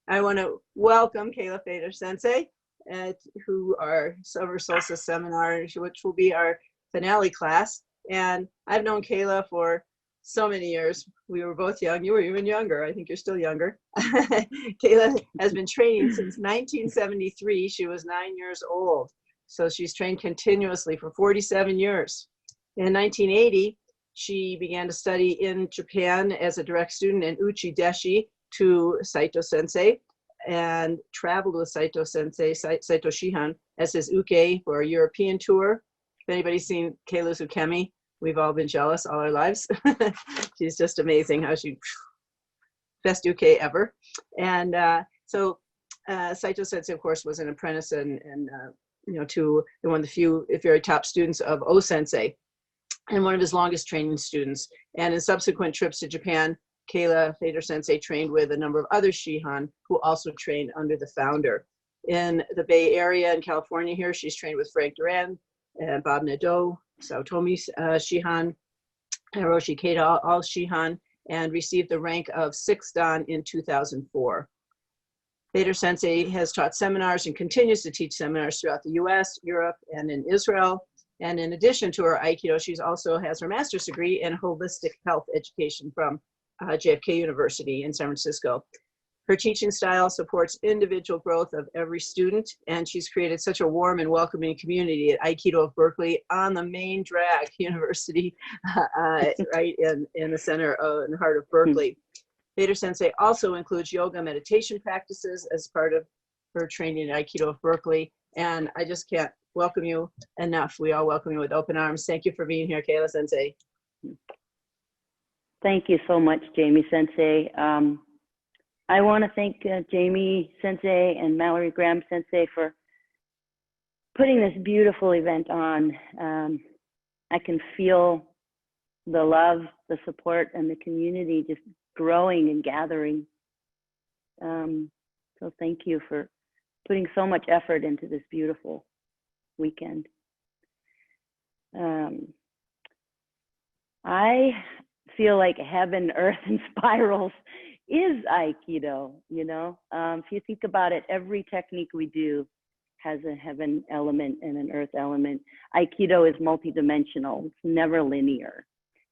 I want to welcome Kayla Feder Sensei, who are Summer Solstice Seminar, which will be our finale class. And I've known Kayla for so many years. We were both young. You were even younger. I think you're still younger. Kayla has been training since 1973. She was 9 years old. So she's trained continuously for 47 years. In 1980, she began to study in Japan as a direct student in uchideshi to Saito Sensei, and traveled with Saito Sensei, Saito Shihan, as his uke for a European tour. If anybody's seen Kayla's ukemi, we've all been jealous all our lives. She's just amazing how she, best uke ever. And so Saito Sensei, of course, was an apprentice and to one of the few very top students of O-Sensei, and one of his longest training students. And in subsequent trips to Japan, Kayla Feder Sensei trained with a number of other Shihan who also trained under the founder. In the Bay Area in California here, she's trained with Frank Doran, Bob Nadeau, Saotome Shihan, Hiroshi Ikeda Shihan, and received the rank of 6th Dan in 2004. Feder Sensei has taught seminars and continues to teach seminars throughout the US, Europe, and in Israel. And in addition to her Aikido, she also has her master's degree in holistic health education from JFK University in San Francisco. Her teaching style supports individual growth of every student, and she's created such a warm and welcoming community at Aikido of Berkeley on the main drag university, right in the center in the heart of Berkeley. Feder Sensei also includes yoga meditation practices as part of her training at Aikido of Berkeley, and I just can't welcome you enough. We all welcome you with open arms. Thank you for being here, Kayla Sensei. Thank you so much, Jamie Sensei. I want to thank Jamie Sensei and Mallory Graham Sensei for putting this beautiful event on. I can feel the love, the support, and the community just growing and gathering. So thank you for putting so much effort into this beautiful weekend. I feel like heaven, earth, and spirals is Aikido, If you think about it, every technique we do has a heaven element and an earth element. Aikido is multidimensional, it's never linear.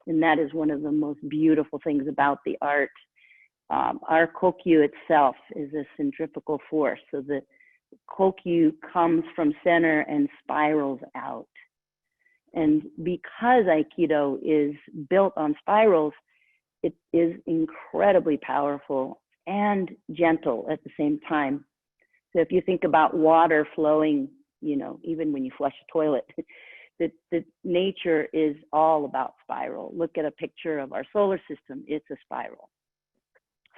And that is one of the most beautiful things about the art. Our kokyu itself is a centrifugal force. So the kokyu comes from center and spirals out. And because Aikido is built on spirals, it is incredibly powerful and gentle at the same time. So if you think about water flowing, even when you flush a toilet, the nature is all about spiral. Look at a picture of our solar system, it's a spiral.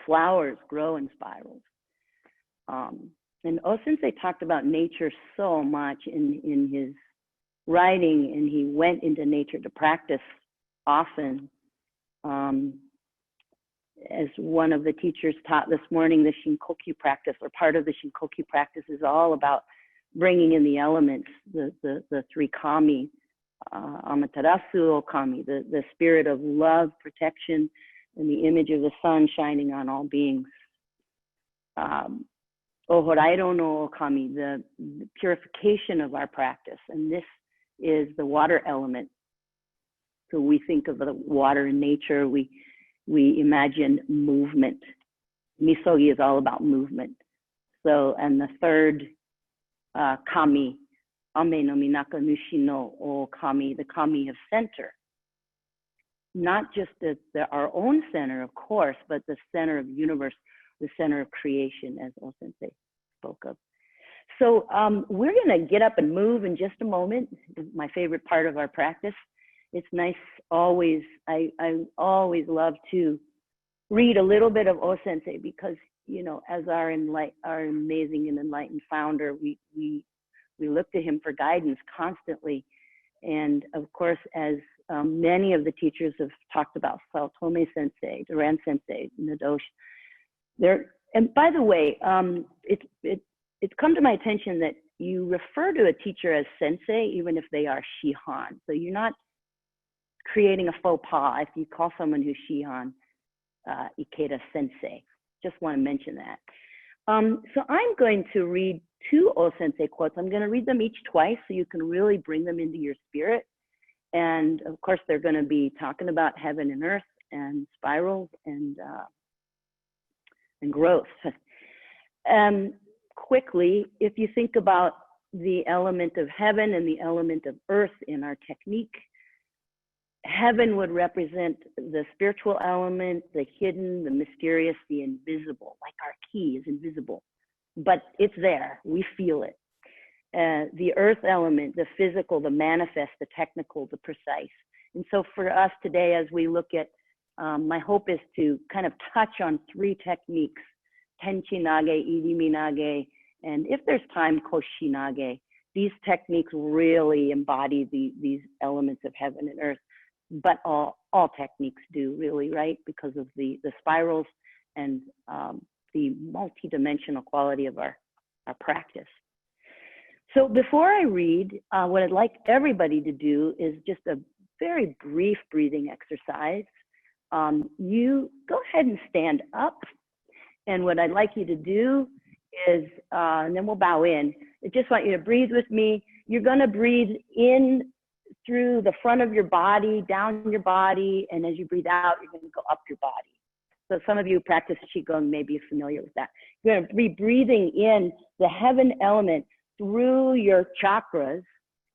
Flowers grow in spirals. And O-Sensei talked about nature so much in his writing, and he went into nature to practice often. As one of the teachers taught this morning, the Shinkokyu practice, or part of the Shinkokyu practice, is all about bringing in the elements, the three kami, Amaterasu Okami, the spirit of love, protection, and the image of the sun shining on all beings. Ohorairo no Okami, the purification of our practice, and this is the water element. So we think of the water in nature, we imagine movement. Misogi is all about movement. So, and the third kami, Ame no Minaka Nushi no O Kami, the kami of center. Not just our own center, of course, but the center of the universe, the center of creation, as O-Sensei spoke of. So we're going to get up and move in just a moment. My favorite part of our practice. It's nice always, I always love to read a little bit of O-Sensei because, as our amazing and enlightened founder, we look to him for guidance constantly. And of course, as many of the teachers have talked about, Saotome Sensei, Doran Sensei, Nadeau. And by the way, it's come to my attention that you refer to a teacher as sensei, even if they are Shihan. So you're not creating a faux pas if you call someone who's Shihan Ikeda Sensei. Just want to mention that. So I'm going to read two O-Sensei quotes. I'm going to read them each twice so you can really bring them into your spirit. And of course, they're going to be talking about heaven and earth and spirals and growth. Quickly, if you think about the element of heaven and the element of earth in our technique, heaven would represent the spiritual element, the hidden, the mysterious, the invisible, like our key is invisible, but it's there, we feel it. The earth element, the physical, the manifest, the technical, the precise. And so for us today, as we look at, my hope is to kind of touch on three techniques, Tenchinage, Iriminage, and if there's time, Koshinage. These techniques really embody these elements of heaven and earth, but all techniques do really, right? Because of the spirals and the multidimensional quality of our practice. So before I read, what I'd like everybody to do is just a very brief breathing exercise. You go ahead and stand up. And what I'd like you to do is, and then we'll bow in. I just want you to breathe with me. You're gonna breathe in through the front of your body, down your body, and as you breathe out, you're gonna go up your body. So some of you who practice Qigong may be familiar with that. You're gonna be breathing in the heaven element through your chakras,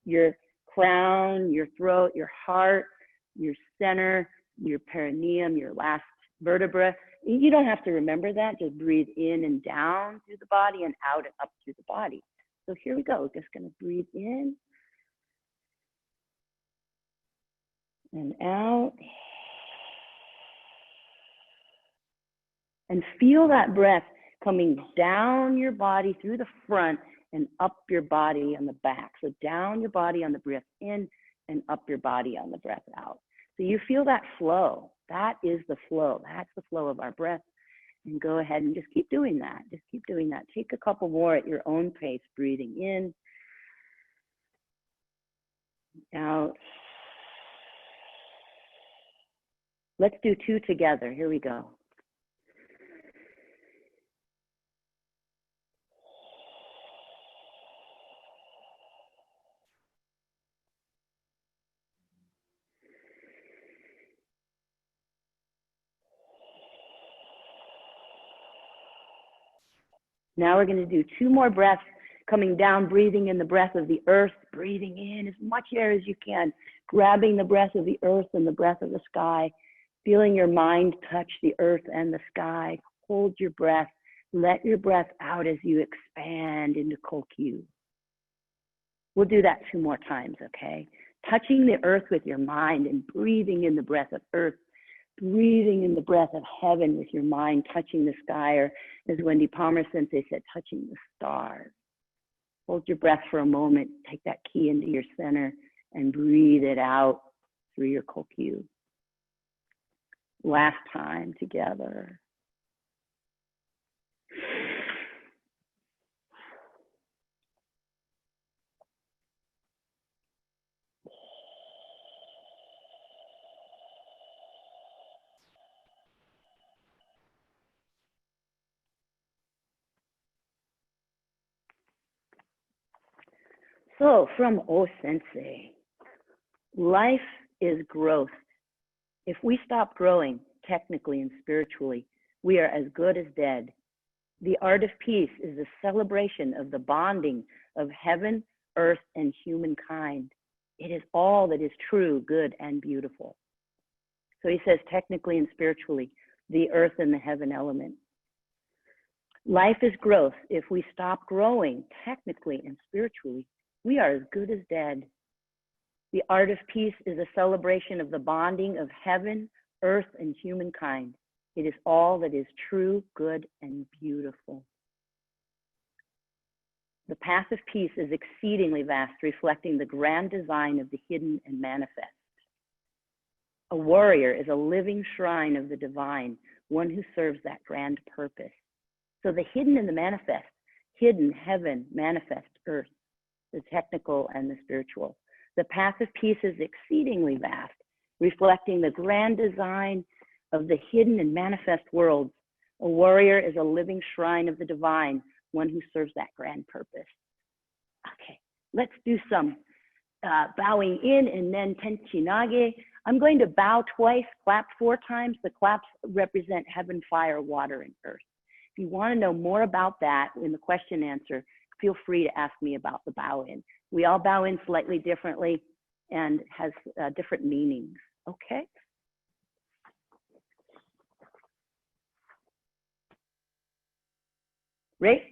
your crown, your throat, your heart, your center, your perineum, your last vertebra. You don't have to remember that, just breathe in and down through the body and out and up through the body. So here we go, just gonna breathe in and out. And feel that breath coming down your body through the front and up your body on the back. So down your body on the breath in and up your body on the breath out. So you feel that flow. That is the flow. That's the flow of our breath. And go ahead and just keep doing that. Just keep doing that. Take a couple more at your own pace, breathing in, out. Let's do two together. Here we go. Now we're going to do two more breaths, coming down, breathing in the breath of the earth, breathing in as much air as you can, grabbing the breath of the earth and the breath of the sky, feeling your mind touch the earth and the sky. Hold your breath. Let your breath out as you expand into Kokyu. We'll do that two more times, okay? Touching the earth with your mind and breathing in the breath of earth, breathing in the breath of heaven with your mind, touching the sky, or as Wendy Palmer Sensei said, touching the stars. Hold your breath for a moment, take that key into your center and breathe it out through your Kokyu. Last time together. So from O-Sensei, life is growth. If we stop growing, technically and spiritually, we are as good as dead. The art of peace is a celebration of the bonding of heaven, earth, and humankind. It is all that is true, good, and beautiful. So he says technically and spiritually, the earth and the heaven element. Life is growth. If we stop growing, technically and spiritually, we are as good as dead. The art of peace is a celebration of the bonding of heaven, earth, and humankind. It is all that is true, good, and beautiful. The path of peace is exceedingly vast, reflecting the grand design of the hidden and manifest. A warrior is a living shrine of the divine, one who serves that grand purpose. So the hidden and the manifest, hidden heaven, manifest earth, the technical and the spiritual. The path of peace is exceedingly vast, reflecting the grand design of the hidden and manifest worlds, A warrior is a living shrine of the divine, one who serves that grand purpose. Okay, let's do some bowing in and then tenchinage. I'm going to bow twice, clap 4 times. The claps represent heaven, fire, water, and earth. If you want to know more about that in the question answer, feel free to ask me about the bow in. We all bow in slightly differently and has different meanings, okay? Right?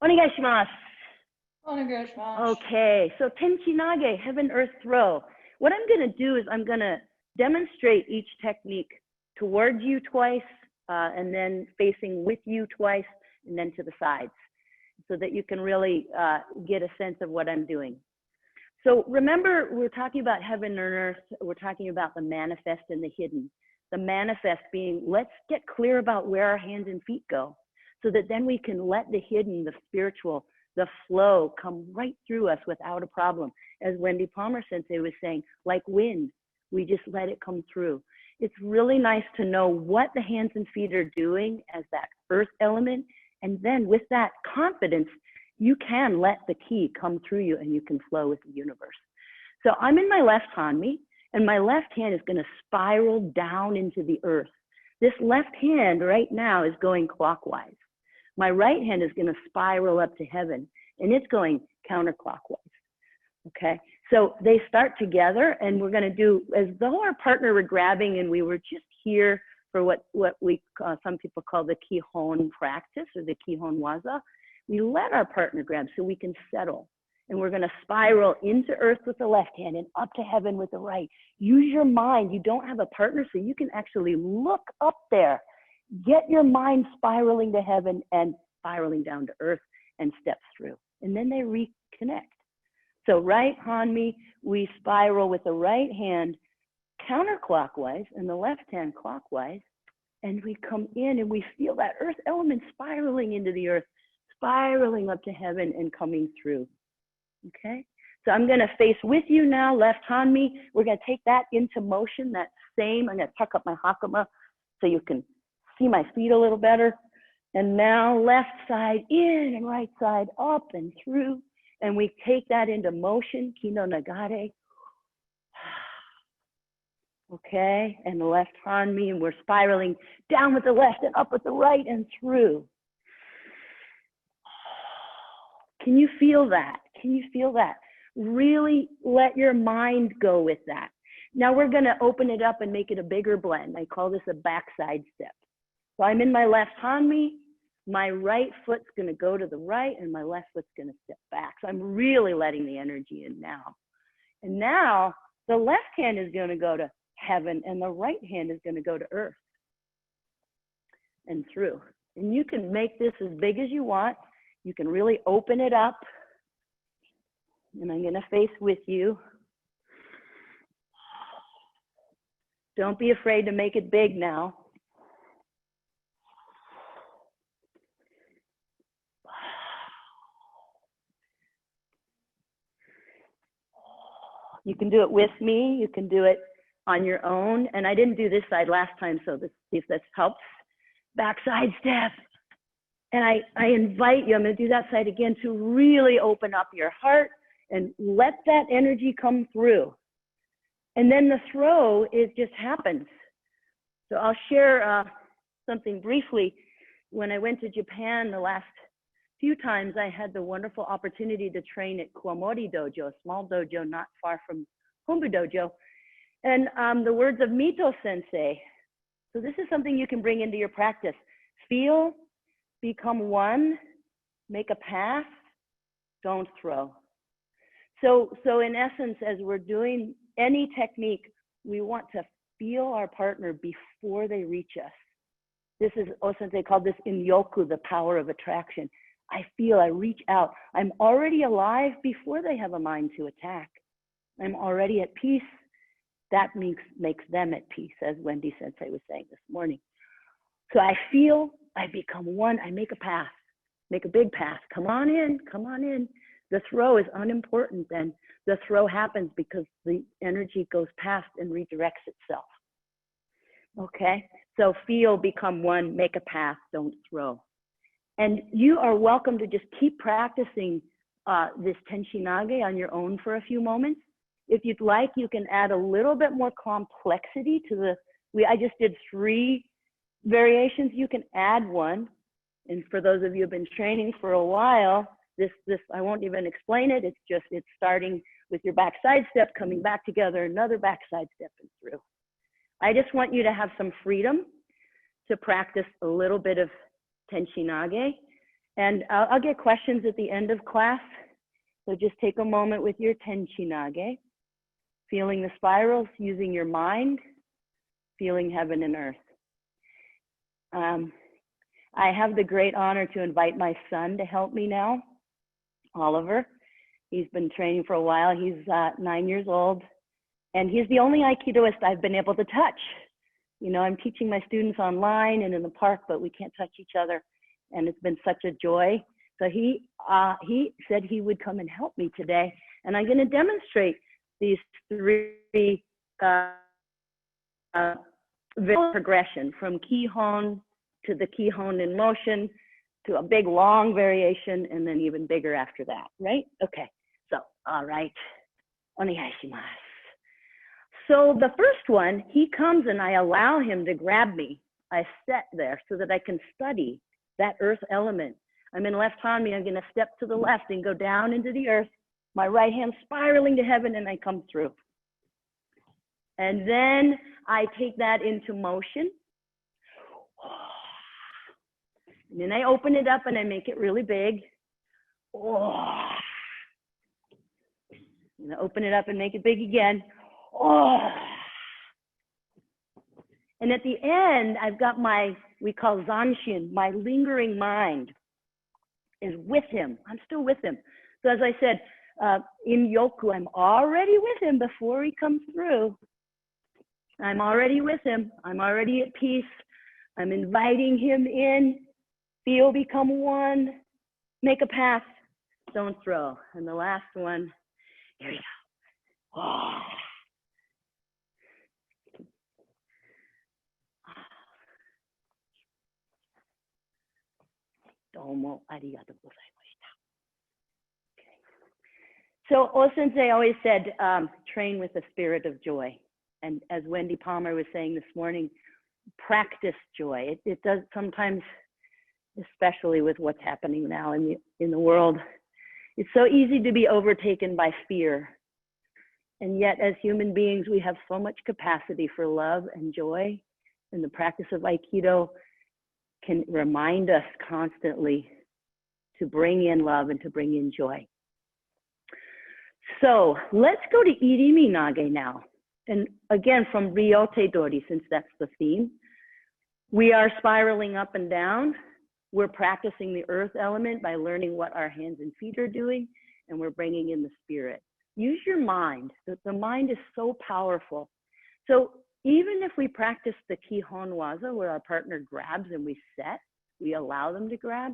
Onegaishimasu. Okay, so tenchinage, heaven, earth, throw. What I'm going to do is I'm going to demonstrate each technique towards you twice, and then facing with you twice, and then to the sides, so that you can really get a sense of what I'm doing. So remember, we're talking about heaven and earth. We're talking about the manifest and the hidden. The manifest being, let's get clear about where our hands and feet go, so that then we can let the hidden, the spiritual, the flow come right through us without a problem. As Wendy Palmer Sensei was saying, like wind, we just let it come through. It's really nice to know what the hands and feet are doing as that earth element. And then with that confidence, you can let the ki come through you and you can flow with the universe. So I'm in my left hanmi, and my left hand is going to spiral down into the earth. This left hand right now is going clockwise. My right hand is going to spiral up to heaven, and it's going counterclockwise. Okay, so they start together, and we're going to do as though our partner were grabbing, and we were just here for what we some people call the Kihon practice or the Kihon waza. We let our partner grab so we can settle, and we're going to spiral into earth with the left hand and up to heaven with the right. Use your mind. You don't have a partner, so you can actually look up there. Get your mind spiraling to heaven and spiraling down to earth and step through. And then they reconnect. So right hanmi, we spiral with the right hand counterclockwise and the left hand clockwise. And we come in and we feel that earth element spiraling into the earth, spiraling up to heaven and coming through. Okay? So I'm going to face with you now, left hanmi. We're going to take that into motion, that same. I'm going to tuck up my hakama so you can see my feet a little better. And now left side in and right side up and through. And we take that into motion, kino nagare. Okay, and the left hanmi, and we're spiraling down with the left and up with the right and through. Can you feel that? Can you feel that? Really let your mind go with that. Now we're going to open it up and make it a bigger blend. I call this a backside step. So I'm in my left hanmi, my right foot's going to go to the right and my left foot's going to step back. So I'm really letting the energy in now. And now the left hand is going to go to heaven and the right hand is going to go to earth and through. And you can make this as big as you want. You can really open it up. And I'm going to face with you. Don't be afraid to make it big now. You can do it with me. You can do it on your own. And I didn't do this side last time, so see if this helps. Backside step. And I invite you, I'm going to do that side again, to really open up your heart and let that energy come through. And then the throw, it just happens. So I'll share something briefly. When I went to Japan the last few times, I had the wonderful opportunity to train at Kuwamori Dojo, a small dojo not far from Hombu Dojo. And the words of Mito Sensei. So this is something you can bring into your practice. Feel, become one, make a path, don't throw. So in essence, as we're doing any technique, we want to feel our partner before they reach us. This is, O-Sensei called this in-yoku, the power of attraction. I feel, I reach out. I'm already alive before they have a mind to attack. I'm already at peace. that makes them at peace, as Wendy Sensei was saying this morning. So I feel, I become one, I make a path, make a big path. Come on in, come on in. The throw is unimportant then. The throw happens because the energy goes past and redirects itself. Okay, so feel, become one, make a path, don't throw. And you are welcome to just keep practicing this Tenshinage on your own for a few moments. If you'd like, you can add a little bit more complexity to I just did 3 variations. You can add one. And for those of you who've been training for a while, this I won't even explain it. It's starting with your back side step, coming back together, another back side step and through. I just want you to have some freedom to practice a little bit of Tenshinage. And I'll get questions at the end of class. So just take a moment with your Tenshinage, feeling the spirals, using your mind, feeling heaven and earth. I have the great honor to invite my son to help me now, Oliver. He's been training for a while. He's 9 years old, and he's the only Aikidoist I've been able to touch. You know, I'm teaching my students online and in the park, but we can't touch each other, and it's been such a joy. So he said he would come and help me today, and I'm going to demonstrate these 3 progression from Kihon to the Kihon in motion to a big long variation, and then even bigger after that, right? Okay, so all right, onegaishimasu. So the first one, he comes and I allow him to grab me. I sit there so that I can study that earth element. I'm in left hanmi, I'm gonna step to the left and go down into the earth, my right hand spiraling to heaven, and I come through. And then I take that into motion. And then I open it up and I make it really big. And I open it up and make it big again. And at the end, I've got we call zanshin, my lingering mind is with him. I'm still with him. So as I said, in yoku, I'm already with him before he comes through. I'm already with him. I'm already at peace. I'm inviting him in. Feel, become one. Make a path. Don't throw. And the last one, here we go. Domo arigatou gozaimashita. Okay. So O-Sensei always said, train with a spirit of joy. And as Wendy Palmer was saying this morning, practice joy. It does sometimes, especially with what's happening now in the world, it's so easy to be overtaken by fear. And yet as human beings, we have so much capacity for love and joy. And the practice of Aikido can remind us constantly to bring in love and to bring in joy. So let's go to Irimi Nage now. And again, from Ryote Dori, since that's the theme, we are spiraling up and down. We're practicing the earth element by learning what our hands and feet are doing, and we're bringing in the spirit. Use your mind. The mind is so powerful. So even if we practice the Kihon Waza, where our partner grabs and we set, we allow them to grab,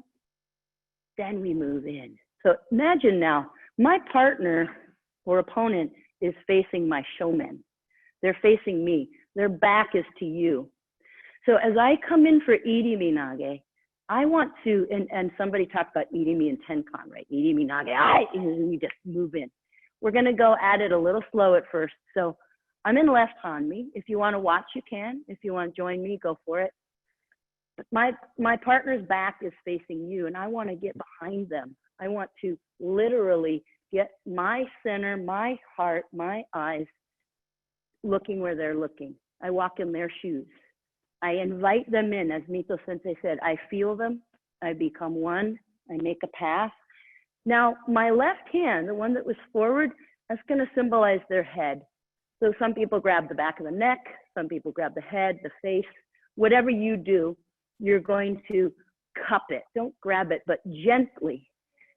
then we move in. So imagine now, my partner or opponent is facing my showman. They're facing me. Their back is to you. So as I come in for Irimi Nage, I want to, and somebody talked about Irimi and Tenkan, right? Irimi Nage, and we just move in. We're gonna go at it a little slow at first. So I'm in left hanmi. If you wanna watch, you can. If you wanna join me, go for it. But my partner's back is facing you, and I wanna get behind them. I want to literally get my center, my heart, my eyes looking where they're looking. I walk in their shoes. I invite them in, as Mito Sensei said, I feel them, I become one, I make a path. Now, my left hand, the one that was forward, that's gonna symbolize their head. So some people grab the back of the neck, some people grab the head, the face, whatever you do, you're going to cup it. Don't grab it, but gently.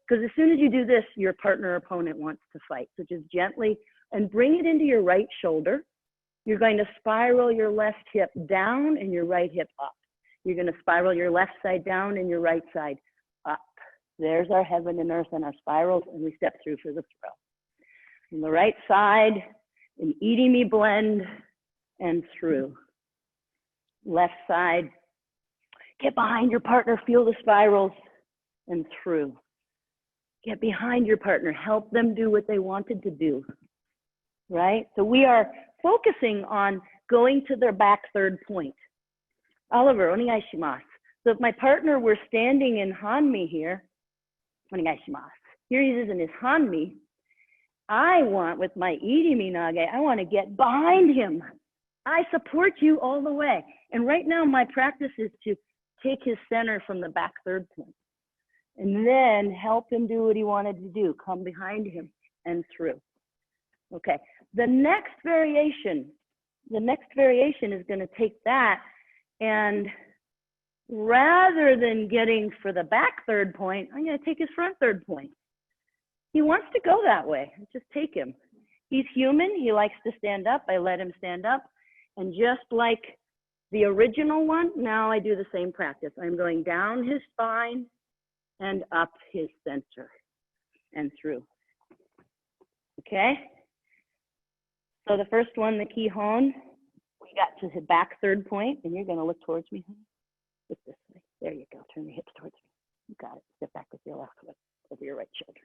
Because as soon as you do this, your partner or opponent wants to fight. So just gently, and bring it into your right shoulder. You're going to spiral your left hip down and your right hip up. You're going to spiral your left side down and your right side up. There's our heaven and earth and our spirals, and we step through for the throw. On the right side, an Idimi blend and through. Left side, get behind your partner, feel the spirals and through. Get behind your partner, help them do what they wanted to do, right? So we are focusing on going to their back third point. Oliver, onegai shimasu. So if my partner were standing in Hanmi here, onegai shimasu. Here he is in his Hanmi. I want, with my Idimi Nage, I want to get behind him. I support you all the way. And right now my practice is to take his center from the back third point and then help him do what he wanted to do, come behind him and through. Okay, the next variation is going to take that, and rather than getting for the back third point, I'm going to take his front third point. He wants to go that way. Just take him. He's human. He likes to stand up. I let him stand up. And just like the original one, now I do the same practice. I'm going down his spine and up his center and through. Okay? So the first one, the Kihon, we got to the back third point, and you're going to look towards me. Look this way. There you go. Turn your hips towards me. You got it. Step back with your left foot over your right shoulder.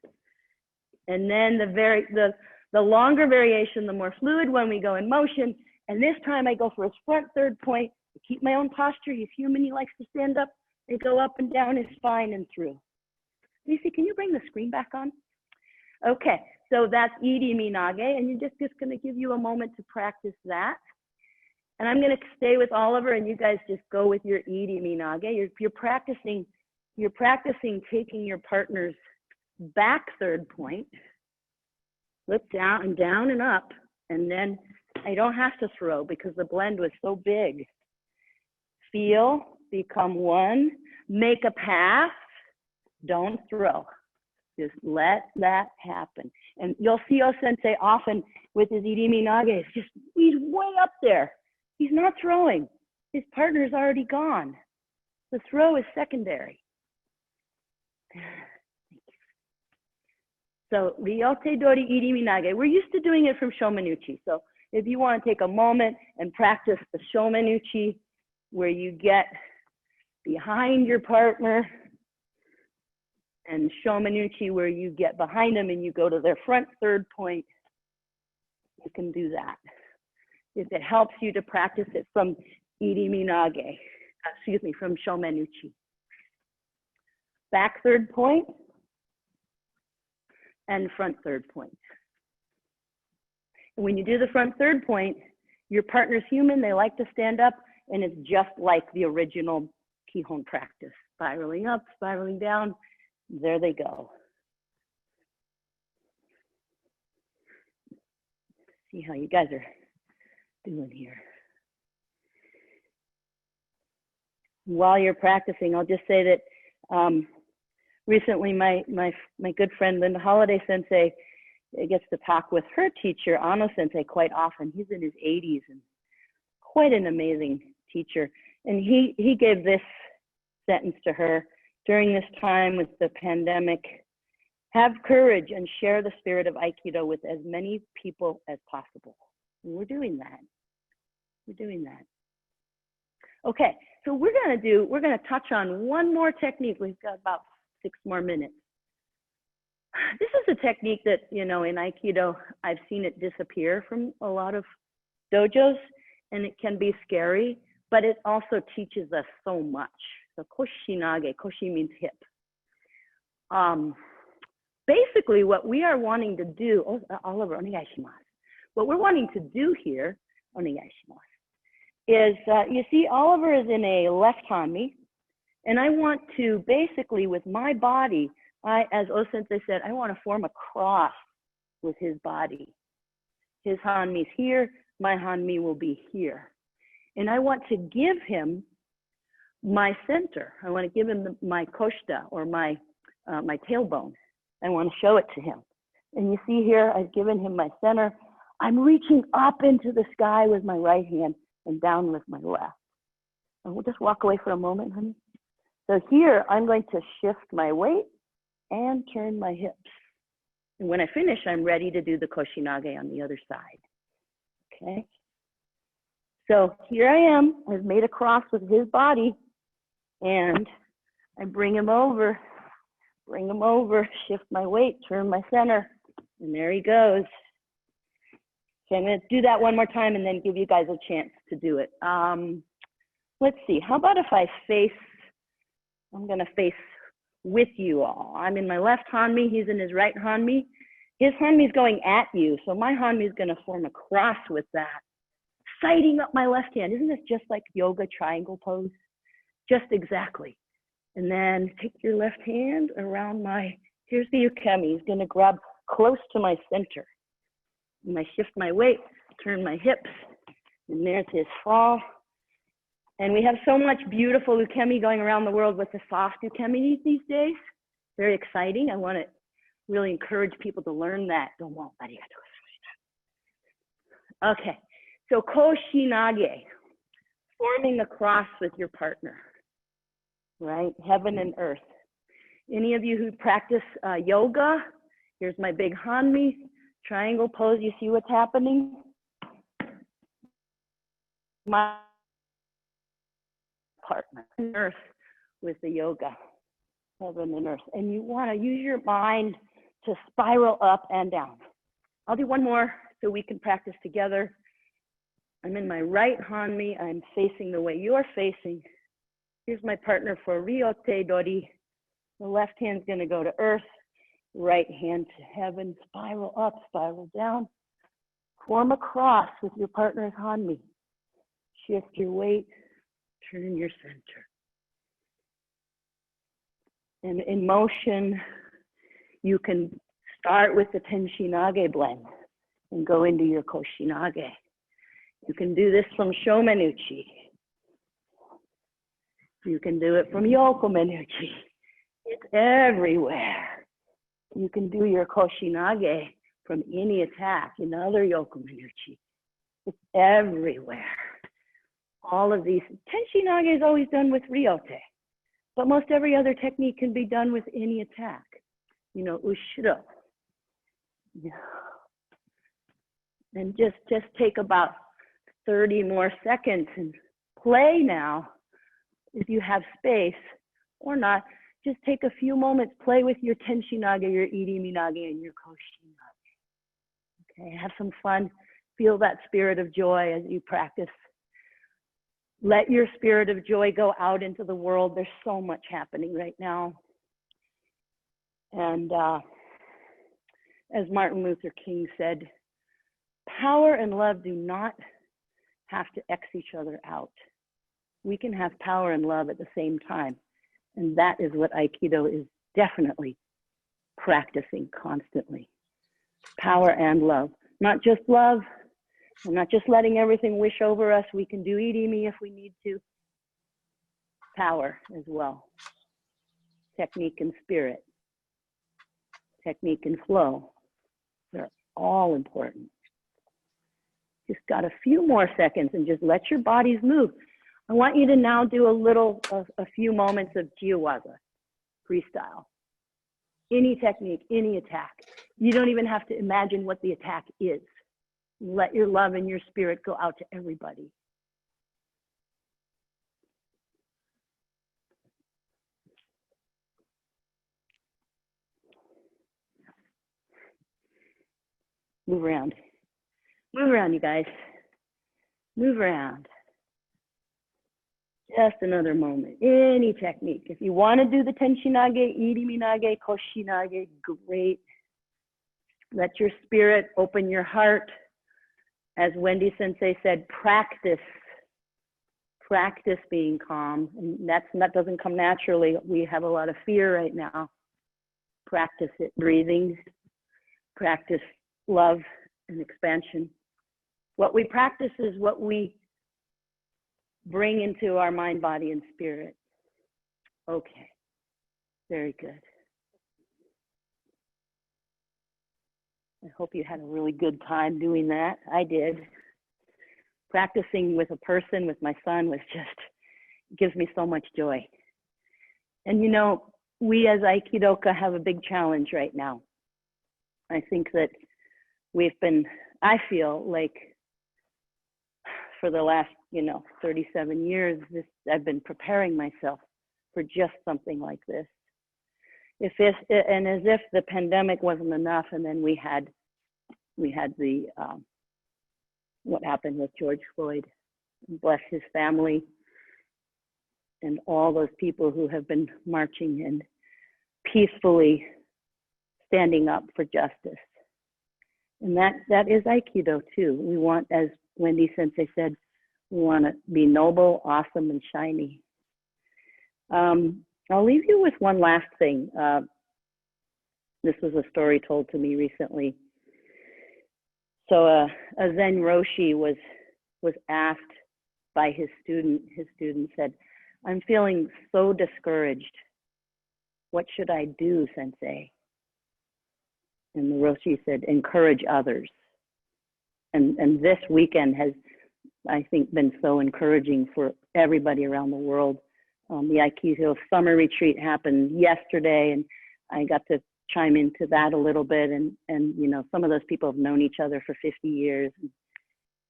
And then the longer variation, the more fluid one, we go in motion. And this time I go for his front third point. I keep my own posture. He's human. He likes to stand up. I go up and down his spine and through. Lucy, can you bring the screen back on? Okay, so that's Idimi Nage, and you're just going to give you a moment to practice that. And I'm going to stay with Oliver, and you guys just go with your Idimi Nage. You're practicing taking your partner's back third point. Look down and up, and then I don't have to throw because the blend was so big. Feel, become one, make a path, don't throw. Just let that happen. And you'll see O-Sensei often with his Idimi Nage, he's way up there. He's not throwing. His partner's already gone. The throw is secondary. So, Ryote Dori Idimi Nage. We're used to doing it from Shomenuchi. So, if you want to take a moment and practice the Shomenuchi, where you get behind your partner, and Shomenuchi, where you get behind them and you go to their front third point, you can do that. If it helps you to practice it from Idimi Nage, from Shomenuchi. Back third point and front third point. And when you do the front third point, your partner's human, they like to stand up, and it's just like the original Kihon practice. Spiraling up, spiraling down, there they go. See how you guys are doing here. While you're practicing, I'll just say that recently my good friend Linda Holiday Sensei gets to talk with her teacher, Ano Sensei, quite often. He's in his 80s and quite an amazing teacher. And he gave this sentence to her during this time with the pandemic: have courage and share the spirit of Aikido with as many people as possible. And we're doing that. We're doing that. Okay, so we're gonna touch on one more technique. We've got about 6 more minutes. This is a technique that, in Aikido, I've seen it disappear from a lot of dojos, and it can be scary, but it also teaches us so much. So koshi nage, koshi means hip. Basically, what we are wanting to do, Oliver, onegai shimasu. What we're wanting to do here, onegai shimasu, is, you see Oliver is in a left hanmi, and I want to basically, with my body, as O-Sensei said, I want to form a cross with his body. His hanmi's here, my hanmi will be here. And I want to give him my center. I want to give him my koshita, or my tailbone. I want to show it to him. And you see here, I've given him my center. I'm reaching up into the sky with my right hand and down with my left. And we'll just walk away for a moment, honey. So here, I'm going to shift my weight and turn my hips. And when I finish, I'm ready to do the Koshinage on the other side. Okay? So here I am. I've made a cross with his body. And I bring him over, shift my weight, turn my center. And there he goes. Okay, I'm going to do that one more time and then give you guys a chance to do it. Let's see. How about if I face, I'm going to face with you all. I'm in my left hanmi. He's in his right hanmi. His hanmi is going at you. So my hanmi is going to form a cross with that, sighting up my left hand. Isn't this just like yoga triangle pose? Just exactly. And then take your left hand around my, here's the ukemi. He's going to grab close to my center. And I shift my weight, turn my hips, and there's his fall. And we have so much beautiful ukemi going around the world with the soft ukemi these days. Very exciting. I want to really encourage people to learn that. Okay, so Koshinage, forming a cross with your partner, right? Heaven and earth. Any of you who practice yoga, here's my big hanmi, triangle pose. You see what's happening? My partner, earth with the yoga, heaven and earth. And you want to use your mind to spiral up and down. I'll do one more so we can practice together. I'm in my right hanmi. I'm facing the way you're facing. Here's my partner for Ryote Dori. The left hand's going to go to earth, right hand to heaven. Spiral up, spiral down. Form a cross with your partner's hanmi. Shift your weight, turn your center. And in motion, you can start with the Tenshinage blend and go into your Koshinage. You can do this from Shomenuchi. You can do it from Yokomenuchi. It's everywhere. You can do your Koshinage from any attack, another Yokomenuchi. It's everywhere. All of these. Tenshinage is always done with Ryote, but most every other technique can be done with any attack. You know, Ushiro. Yeah. And just take about 30 more seconds and play now. If you have space or not, just take a few moments, play with your Tenshinage, your Iriminage, and your Koshinage. Okay, have some fun. Feel that spirit of joy as you practice. Let your spirit of joy go out into the world. There's so much happening right now. And as Martin Luther King said, power and love do not have to X each other out. We can have power and love at the same time. And that is what Aikido is definitely practicing constantly. Power and love. Not just love. I'm not just letting everything wish over us. We can do irimi if we need to. Power as well. Technique and spirit. Technique and flow. They're all important. Just got a few more seconds and just let your bodies move. I want you to now do a few moments of jiwaza, freestyle. Any technique, any attack. You don't even have to imagine what the attack is. Let your love and your spirit go out to everybody. Move around. Move around, you guys. Move around. Just another moment. Any technique. If you want to do the Tenshinage, Iriminage, Koshinage, great. Let your spirit open your heart. As Wendy Sensei said, practice being calm. And that doesn't come naturally. We have a lot of fear right now. Practice it, breathing. Practice love and expansion. What we practice is what we bring into our mind, body, and spirit. Okay, very good. I hope you had a really good time doing that. I did. Practicing with a person, with my son, was just, gives me so much joy. And you know, we as Aikidoka have a big challenge right now. I think that I feel like for the last, 37 years, I've been preparing myself for just something like this. And as if the pandemic wasn't enough, and then we had the what happened with George Floyd. Bless his family and all those people who have been marching and peacefully standing up for justice. And that is Aikido too. We want, as Wendy Sensei said, we want to be noble, awesome, and shiny. I'll leave you with one last thing. This was a story told to me recently. So a Zen Roshi was asked by his student. His student said, "I'm feeling so discouraged. What should I do, Sensei?" And the Roshi said, "Encourage others." And this weekend has, I think, been so encouraging for everybody around the world. The Aikido summer retreat happened yesterday, and I got to chime into that a little bit. And some of those people have known each other for 50 years,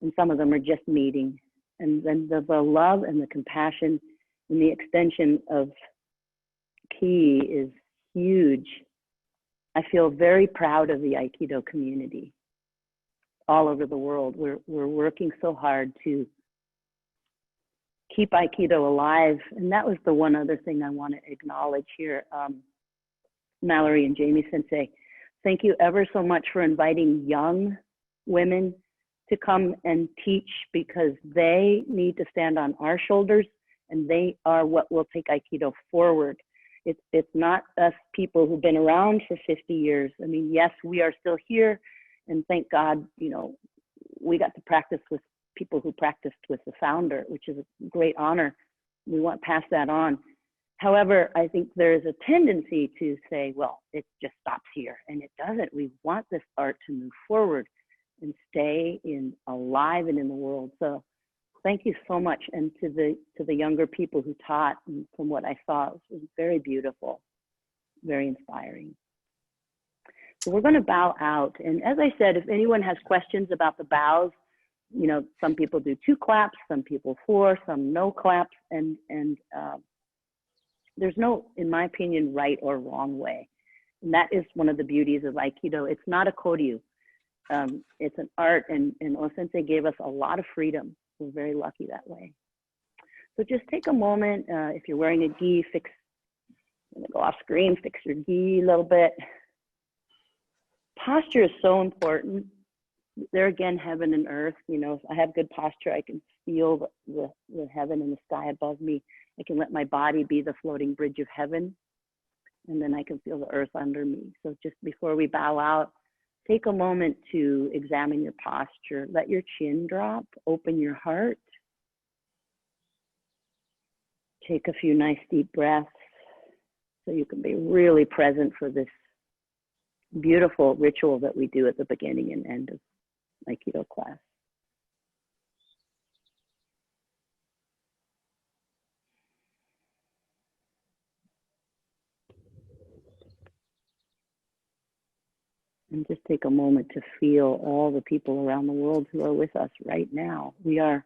and some of them are just meeting. And then the love and the compassion and the extension of Ki is huge. I feel very proud of the Aikido community all over the world. We're working so hard to keep Aikido alive. And that was the one other thing I want to acknowledge here. Mallory and Jamie Sensei, thank you ever so much for inviting young women to come and teach, because they need to stand on our shoulders, and they are what will take Aikido forward. It's not us people who've been around for 50 years. I mean, yes, we are still here, and thank God, we got to practice with people who practiced with the founder, which is a great honor. We want to pass that on. However, I think there's a tendency to say, well, it just stops here, and it doesn't. We want this art to move forward and stay alive and in the world. So thank you so much. And to the younger people who taught, and from what I saw, it was very beautiful, very inspiring. So we're going to bow out. And as I said, if anyone has questions about the bows, some people do 2 claps, some people 4, some no claps, and there's no, in my opinion, right or wrong way. And that is one of the beauties of Aikido. It's not a koryu. It's an art, and O-Sensei gave us a lot of freedom. We're very lucky that way. So just take a moment. If you're wearing a gi, I'm gonna go off screen, fix your gi a little bit. Posture is so important. There again, heaven and earth. If I have good posture, I can feel the heaven and the sky above me. I can let my body be the floating bridge of heaven, and then I can feel the earth under me. So just before we bow out, take a moment to examine your posture. Let your chin drop, open your heart. Take a few nice deep breaths so you can be really present for this beautiful ritual that we do at the beginning and end of Aikido class. And just take a moment to feel all the people around the world who are with us right now. We are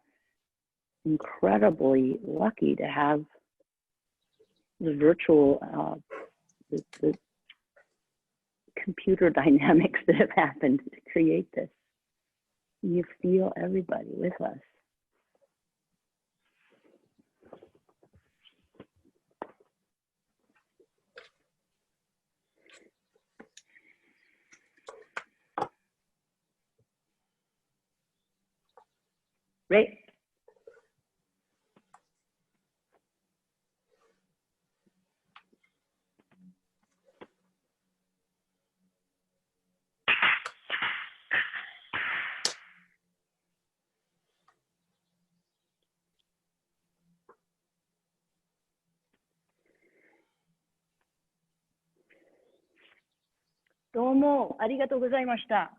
incredibly lucky to have the virtual, the computer dynamics that have happened to create this. You feel everybody with us. Great. どうもありがとうございました。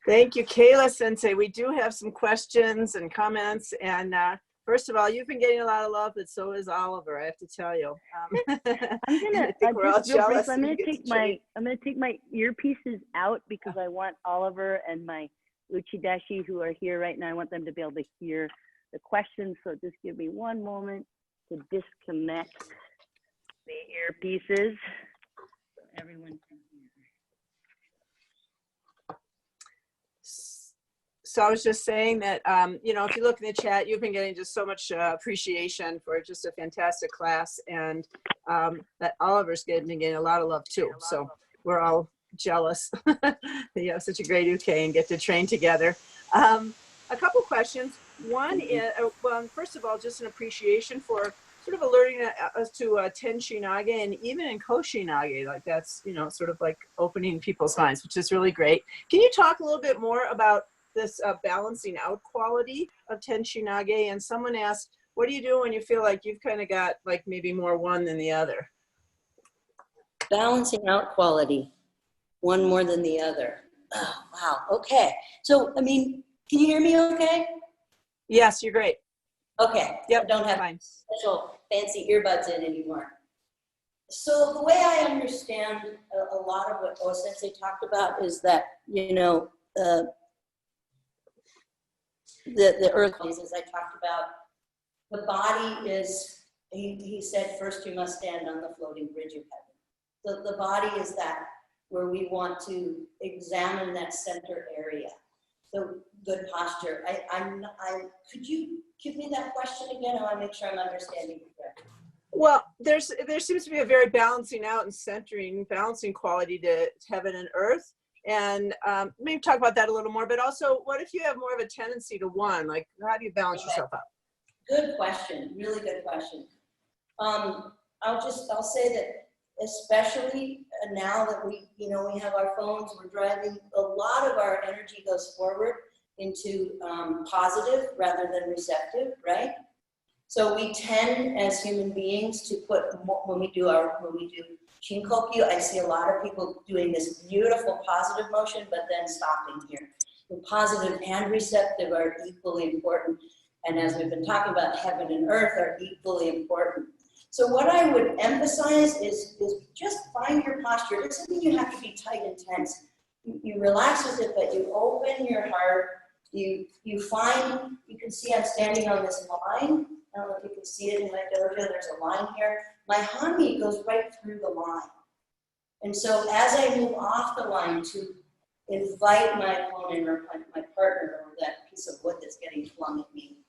Thank you, Kayla Sensei. We do have some questions and comments. And first of all, you've been getting a lot of love, but so is Oliver, I have to tell you. I'm gonna take my earpieces out because I want Oliver and my uchideshi who are here right now. I want them to be able to hear the questions. So just give me one moment to disconnect the earpieces so everyone can hear. So I was just saying that, you know, if you look in the chat, you've been getting just so much appreciation for just a fantastic class, and that Oliver's been getting a lot of love too. So we're all jealous that you have such a great UK and get to train together. A couple questions. One is, well, first of all, just an appreciation for sort of alerting us to Tenshinage and even in Koshinage, like that's, you know, sort of like opening people's minds, which is really great. Can you talk a little bit more about this balancing out quality of Tenshinage? And someone asked, what do you do when you feel like you've kind of got like maybe more one than the other? Balancing out quality, one more than the other. Oh, wow, okay. So, I mean, can you hear me okay? Yes, you're great. Okay, yep, I don't have fine. Special fancy earbuds in anymore. So the way I understand a lot of what O-Sensei talked about is that, you know, the earth, as I talked about, the body is, he said, first you must stand on the floating bridge of heaven. The body is that where we want to examine that center area. So good posture. Could you give me that question again? I want to make sure I'm understanding it correctly. Well, there seems to be a very balancing out and centering, balancing quality to heaven and earth. And maybe talk about that a little more, but also what if you have more of a tendency to one, like how do you balance yourself out? Good question, really good question. I'll say that especially now that we have our phones, we're driving, a lot of our energy goes forward into positive rather than receptive, right? So we tend as human beings to put, when we do Shinkokyu, I see a lot of people doing this beautiful positive motion, but then stopping here. The positive and receptive are equally important. And as we've been talking about, heaven and earth are equally important. So what I would emphasize is just find your posture. It doesn't mean you have to be tight and tense. You relax with it, but you open your heart. You find, you can see I'm standing on this line. I don't know if you can see it in my dojo, there's a line here. My hami goes right through the line. And so as I move off the line to invite my opponent or my partner or that piece of wood that's getting flung at me,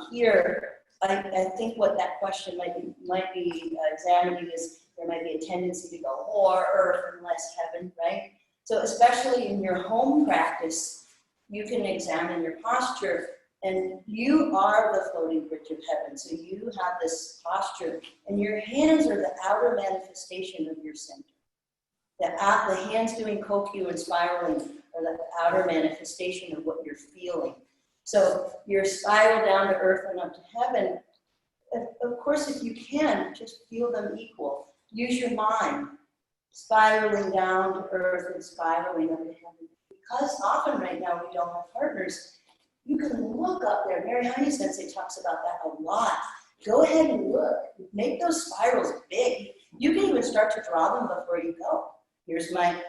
here, I think what that question might be examining is there might be a tendency to go more earth and less heaven, right? So especially in your home practice, you can examine your posture. And you are the floating bridge of heaven. So you have this posture, and your hands are the outer manifestation of your center. The hands doing kokyu and spiraling are the outer manifestation of what you're feeling. So your spiral down to earth and up to heaven, of course, if you can, just feel them equal. Use your mind, spiraling down to earth and spiraling up to heaven. Because often right now we don't have partners, you can look up there. Morihei Sensei talks about that a lot. Go ahead and look. Make those spirals big. You can even start to draw them before you go. Here's my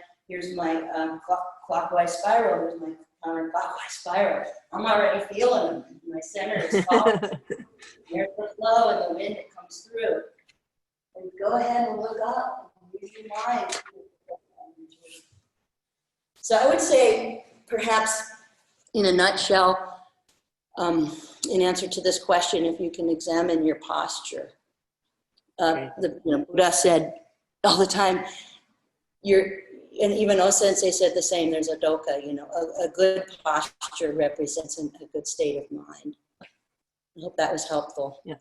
clockwise spiral. Here's my counterclockwise spiral. I'm already feeling them. My center is falling. There's the flow and the wind that comes through. And go ahead and look up. Use your mind. So I would say, perhaps, in a nutshell, in answer to this question, if you can examine your posture. Buddha said all the time, and even O-Sensei said the same, there's a doka, a good posture represents a good state of mind. I hope that was helpful. Yeah,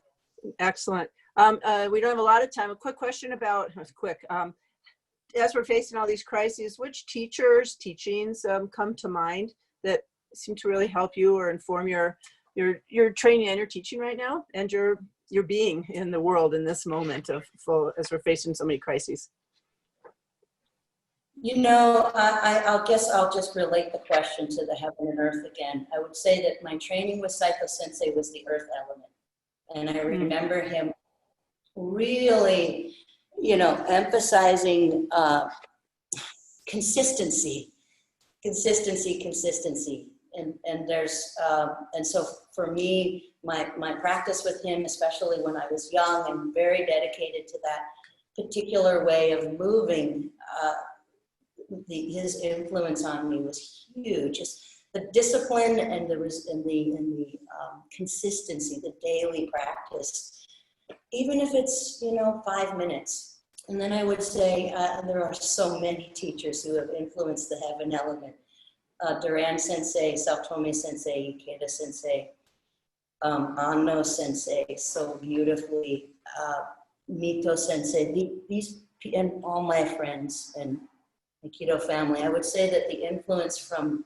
excellent. We don't have a lot of time. A quick question about, as we're facing all these crises, which teachings come to mind that seem to really help you or inform your training and your teaching right now and your your being in the world in this moment of full, as we're facing so many crises? You know, I guess I'll just relate the question to the heaven and earth again. I would say that my training with Saito Sensei was the earth element. And I remember him really, you know, emphasizing consistency. And there's, and so for me, my practice with him, especially when I was young and very dedicated to that particular way of moving, his influence on me was huge. Just the discipline and the consistency, the daily practice, even if it's, you know, 5 minutes. And then I would say there are so many teachers who have influenced the heaven element. Doran Sensei, Saotome Sensei, Ikeda Sensei, Anno Sensei, so beautifully, Mito Sensei, these, and all my friends and Aikido family. I would say that the influence from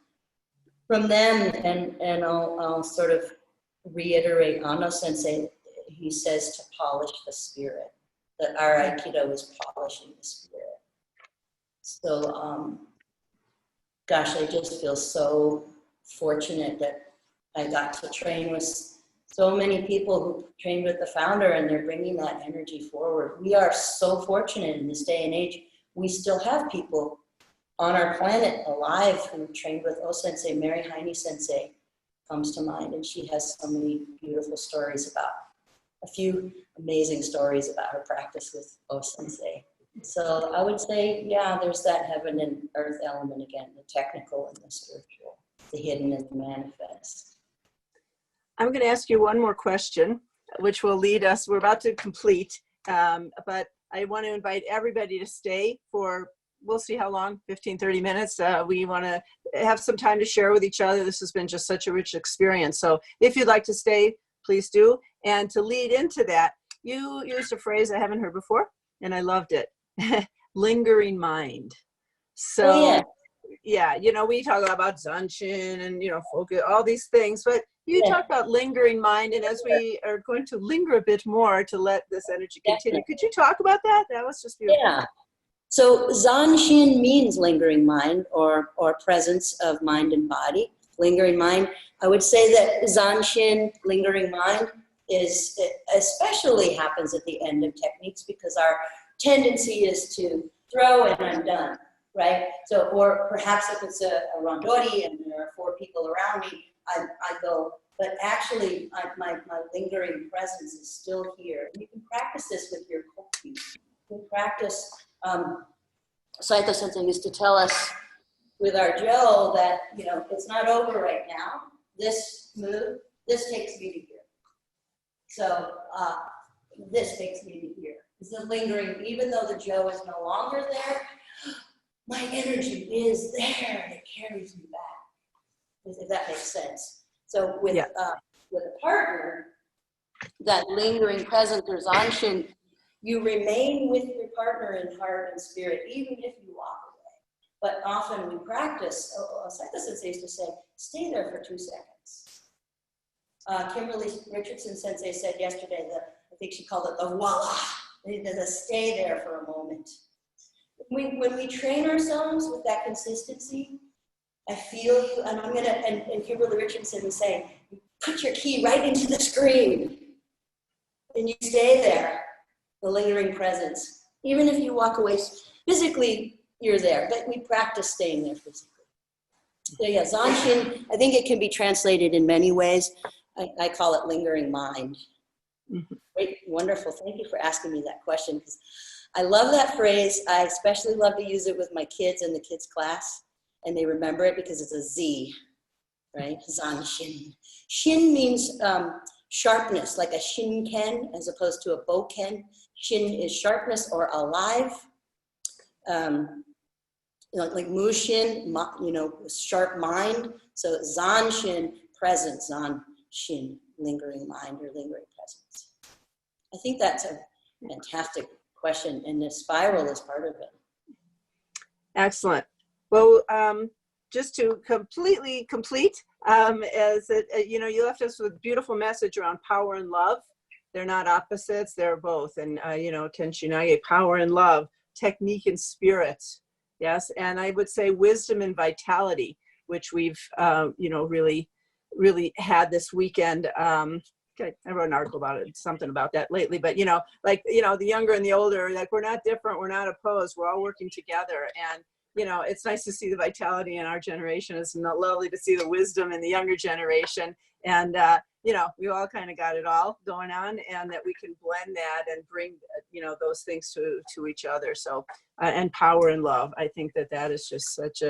them, and I'll sort of reiterate Anno Sensei, he says to polish the spirit, that our Aikido is polishing the spirit. So, gosh, I just feel so fortunate that I got to train with so many people who trained with the founder, and they're bringing that energy forward. We are so fortunate in this day and age. We still have people on our planet alive who trained with O-Sensei. Morihei Sensei comes to mind, and she has so many beautiful stories about, a few amazing stories about her practice with O-Sensei. So I would say, yeah, there's that heaven and earth element again, the technical and the spiritual, the hidden and the manifest. I'm going to ask you one more question, which will lead us, we're about to complete, but I want to invite everybody to stay for, we'll see how long, 15, 30 minutes. We want to have some time to share with each other. This has been just such a rich experience. So if you'd like to stay, please do. And to lead into that, you used a phrase I haven't heard before, and I loved it. Lingering mind. So yeah, you know, we talk about zanshin and, you know, focus, all these things, but you talk about lingering mind, and as we are going to linger a bit more to let this energy continue, could you talk about that? That was just beautiful. Yeah. So zanshin means lingering mind, or presence of mind and body. Lingering mind. I would say that zanshin, lingering mind, is especially happens at the end of techniques, because our tendency is to throw and I'm done, right? So, or perhaps if it's a rondori and there are 4 people around me, I go, but actually my lingering presence is still here. You can practice this with your koki. You can practice, Saito Sensei used to tell us with our Joe that, you know, it's not over right now. This move, this takes me to here. So this takes me to here. It's a lingering, even though the Joe is no longer there, my energy is there. It carries me back, if that makes sense. So with a partner, that lingering presence or zanshin, you remain with your partner in heart and spirit, even if you walk away. But often we practice, Saito Sensei used to say, stay there for 2 seconds. Kimberly Richardson Sensei said yesterday that, I think she called it the voila, the stay there for a moment. When we train ourselves with that consistency, I feel you, and I'm gonna, and Kimberly Richardson was saying, you put your key right into the screen, and you stay there, the lingering presence. Even if you walk away physically, you're there, but we practice staying there physically. So yeah, zanshin, I think it can be translated in many ways. I call it lingering mind. Mm-hmm. Great, wonderful. Thank you for asking me that question, because I love that phrase. I especially love to use it with my kids in the kids' class, and they remember it because it's a Z, right? Zanshin. Shin means sharpness, like a shinken as opposed to a boken. Shin is sharpness or alive. You know, like mushin, you know, sharp mind. So zanshin, presence, zanshin, lingering mind or lingering presence. I think that's a fantastic question, and the spiral is part of it. Excellent. Well, just to completely complete, as it, you know, you left us with a beautiful message around power and love, they're not opposites, they're both. And, you know, Tenshinage, power and love, technique and spirit. Yes. And I would say wisdom and vitality, which we've, you know, really had this weekend. Okay, I wrote an article about it, something about that lately, but, you know, like, you know, the younger and the older, like, we're not different. We're not opposed. We're all working together. And, you know, it's nice to see the vitality in our generation. It's lovely to see the wisdom in the younger generation. And, you know, we all kind of got it all going on, and that we can blend that and bring, you know, those things to each other. So, and power and love. I think that is just such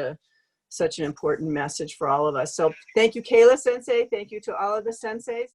an important message for all of us. So thank you, Kayla Sensei. Thank you to all of the senseis.